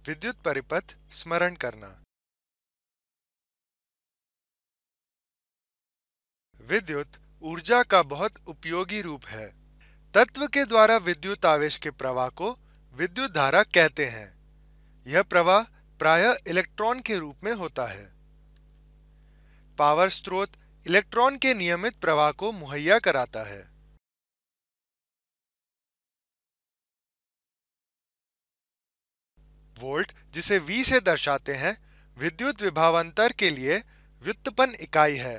विद्युत परिपथ स्मरण करना। विद्युत ऊर्जा का बहुत उपयोगी रूप है। तत्व के द्वारा विद्युत आवेश के प्रवाह को विद्युत धारा कहते हैं। यह प्रवाह प्रायः इलेक्ट्रॉन के रूप में होता है। पावर स्रोत इलेक्ट्रॉन के नियमित प्रवाह को मुहैया कराता है। वोल्ट, जिसे V से दर्शाते हैं, विद्युत विभवांतर के लिए व्युत्पन्न इकाई है।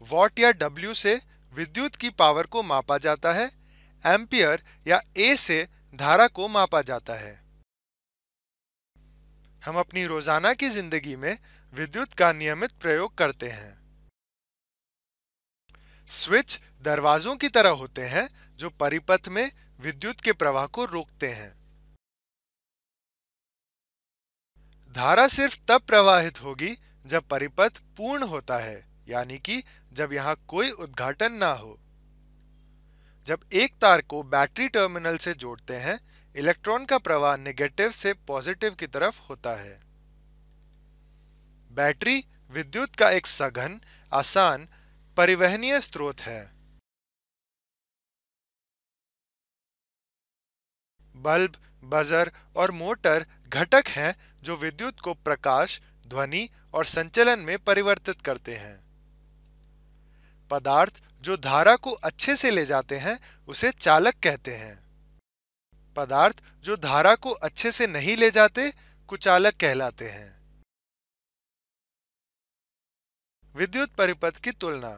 वॉट या W से विद्युत की पावर को मापा जाता है। एम्पियर या A से धारा को मापा जाता है। हम अपनी रोजाना की जिंदगी में विद्युत का नियमित प्रयोग करते हैं। स्विच दरवाजों की तरह होते हैं जो परिपथ में विद्युत के प्रवाह को रोकते हैं। धारा सिर्फ तब प्रवाहित होगी जब परिपथ पूर्ण होता है, यानी कि जब यहां कोई उद्घाटन ना हो। जब एक तार को बैटरी टर्मिनल से जोड़ते हैं, इलेक्ट्रॉन का प्रवाह नेगेटिव से पॉजिटिव की तरफ होता है। बैटरी विद्युत का एक सघन, आसान, परिवहनीय स्रोत है। बल्ब, बजर और मोटर घटक हैं जो विद्युत को प्रकाश, ध्वनि और संचलन में परिवर्तित करते हैं। पदार्थ जो धारा को अच्छे से ले जाते हैं उसे चालक कहते हैं। पदार्थ जो धारा को अच्छे से नहीं ले जाते कुचालक कहलाते हैं। विद्युत परिपथ की तुलना।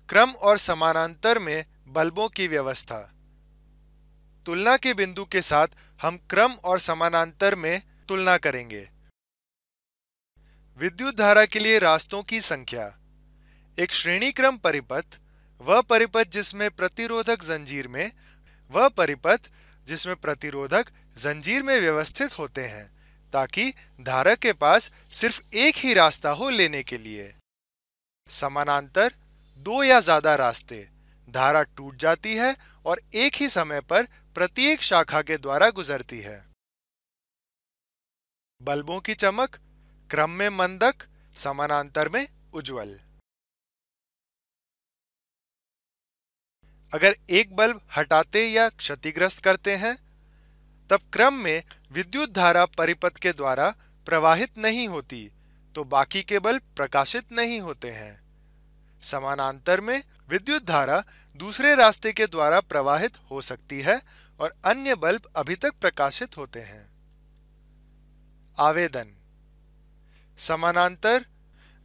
क्रम और समानांतर में बल्बों की व्यवस्था। तुलना के बिंदु के साथ हम क्रम और समानांतर में तुलना करेंगे। विद्युत धारा के लिए रास्तों की संख्या। एक श्रेणी क्रम परिपथ वह परिपथ जिसमें प्रतिरोधक जंजीर में व्यवस्थित होते हैं, ताकि धारक के पास सिर्फ एक ही रास्ता हो लेने के लिए। समानांतर दो या ज्यादा रास्ते। धारा टूट जाती है और एक ही समय पर प्रत्येक शाखा के द्वारा गुजरती है। बल्बों की चमक, क्रम में मंदक, समानांतर में उज्ज्वल। अगर एक बल्ब हटाते या क्षतिग्रस्त करते हैं, तब क्रम में विद्युत धारा परिपथ के द्वारा प्रवाहित नहीं होती, तो बाकी के बल्ब प्रकाशित नहीं होते हैं। समानांतर में विद्युत धारा दूसरे रास्ते के द्वारा प्रवाहित हो सकती है और अन्य बल्ब अभी तक प्रकाशित होते हैं। आवेदन। समानांतर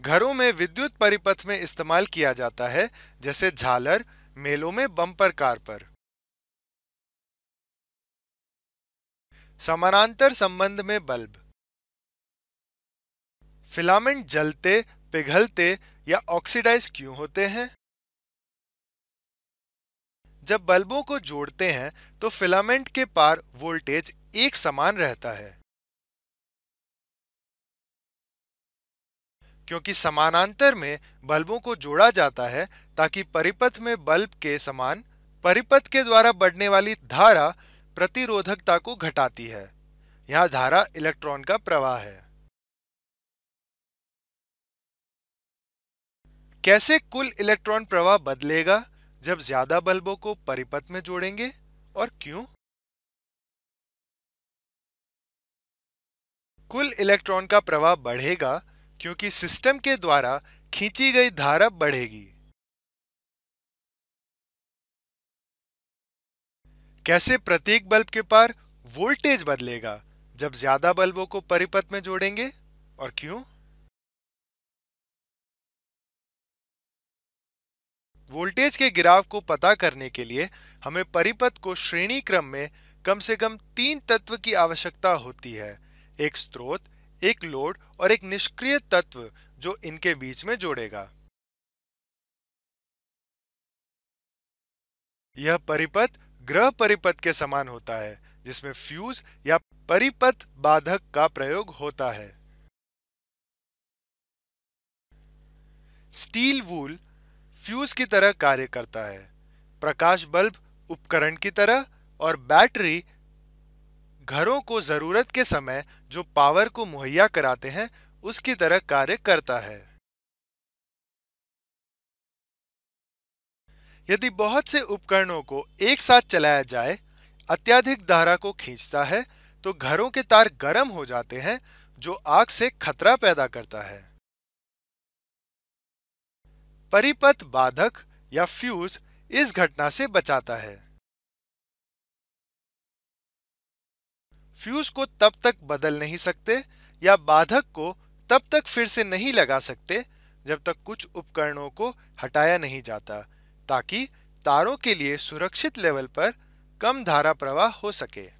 घरों में विद्युत परिपथ में इस्तेमाल किया जाता है, जैसे झालर, मेलों में बम्पर कार पर। समानांतर संबंध में बल्ब। फिलामेंट जलते, पिघलते या ऑक्सीडाइज क्यों होते हैं? जब बल्बों को जोड़ते हैं तो फिलामेंट के पार वोल्टेज एक समान रहता है, क्योंकि समानांतर में बल्बों को जोड़ा जाता है ताकि परिपथ में बल्ब के समान परिपथ के द्वारा बढ़ने वाली धारा प्रतिरोधकता को घटाती है। यहां धारा इलेक्ट्रॉन का प्रवाह है। कैसे कुल इलेक्ट्रॉन प्रवाह बदलेगा जब ज्यादा बल्बों को परिपथ में जोड़ेंगे और क्यों? कुल इलेक्ट्रॉन का प्रवाह बढ़ेगा क्योंकि सिस्टम के द्वारा खींची गई धारा बढ़ेगी। कैसे प्रत्येक बल्ब के पार वोल्टेज बदलेगा जब ज्यादा बल्बों को परिपथ में जोड़ेंगे और क्यों? वोल्टेज के गिराव को पता करने के लिए हमें परिपथ को श्रेणी क्रम में कम से कम 3 तत्व की आवश्यकता होती है। एक स्रोत, एक लोड और एक निष्क्रिय तत्व जो इनके बीच में जोड़ेगा। यह परिपथ ग्रह परिपथ के समान होता है, जिसमें फ्यूज या परिपथ बाधक का प्रयोग होता है। स्टील वूल फ्यूज की तरह कार्य करता है। प्रकाश बल्ब उपकरण की तरह और बैटरी घरों को जरूरत के समय जो पावर को मुहैया कराते हैं उसकी तरह कार्य करता है। यदि बहुत से उपकरणों को एक साथ चलाया जाए, अत्यधिक धारा को खींचता है तो घरों के तार गर्म हो जाते हैं, जो आग से खतरा पैदा करता है। परिपथ बाधक या फ्यूज इस घटना से बचाता है। फ्यूज को तब तक बदल नहीं सकते या बाधक को तब तक फिर से नहीं लगा सकते जब तक कुछ उपकरणों को हटाया नहीं जाता, ताकि तारों के लिए सुरक्षित लेवल पर कम धारा प्रवाह हो सके।